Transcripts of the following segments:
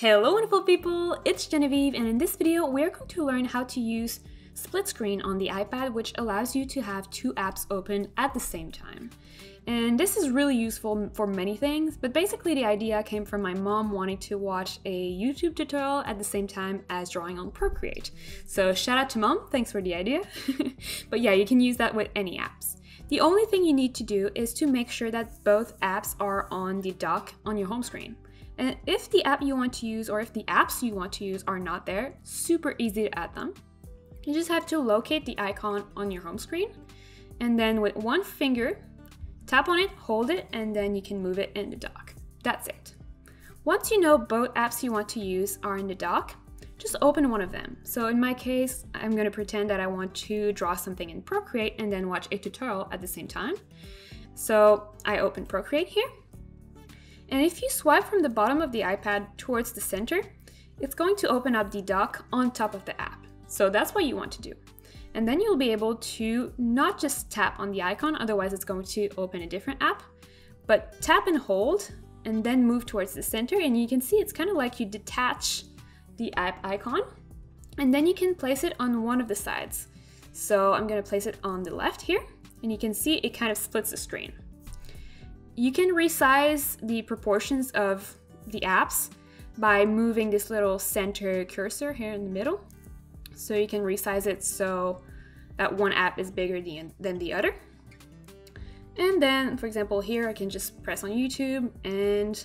Hello wonderful people, it's Genevieve, and in this video we're going to learn how to use split screen on the iPad, which allows you to have two apps open at the same time. And this is really useful for many things, but basically the idea came from my mom wanting to watch a YouTube tutorial at the same time as drawing on Procreate. So shout out to mom, thanks for the idea. But yeah, you can use that with any apps. The only thing you need to do is to make sure that both apps are on the dock on your home screen. And if the app you want to use or if the apps you want to use are not there, super easy to add them. You just have to locate the icon on your home screen, and then with one finger, tap on it, hold it, and then you can move it in the dock. That's it. Once you know both apps you want to use are in the dock, just open one of them. So in my case, I'm going to pretend that I want to draw something in Procreate and then watch a tutorial at the same time. So I open Procreate here. And if you swipe from the bottom of the iPad towards the center, it's going to open up the dock on top of the app. So that's what you want to do. And then you'll be able to not just tap on the icon, otherwise it's going to open a different app, but tap and hold and then move towards the center. And you can see it's kind of like you detach the app icon and then you can place it on one of the sides. So I'm going to place it on the left here, and you can see it kind of splits the screen. You can resize the proportions of the apps by moving this little center cursor here in the middle. So you can resize it so that one app is bigger than the other. And then, for example, here I can just press on YouTube and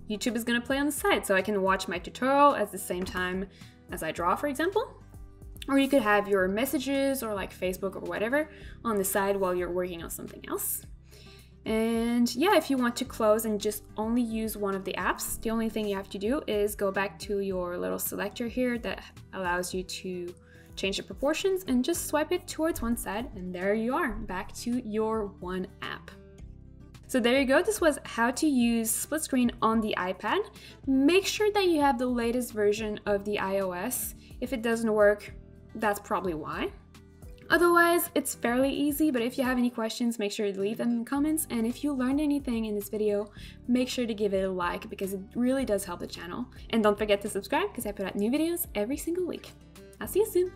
YouTube is gonna play on the side. So I can watch my tutorial at the same time as I draw, for example. Or you could have your messages or like Facebook or whatever on the side while you're working on something else. And yeah, if you want to close and just only use one of the apps, the only thing you have to do is go back to your little selector here that allows you to change the proportions and just swipe it towards one side, and there you are, back to your one app. So there you go, this was how to use split screen on the iPad. Make sure that you have the latest version of the iOS. If it doesn't work, that's probably why. Otherwise, it's fairly easy, but if you have any questions, make sure to leave them in the comments. And if you learned anything in this video, make sure to give it a like because it really does help the channel. And don't forget to subscribe because I put out new videos every single week. I'll see you soon.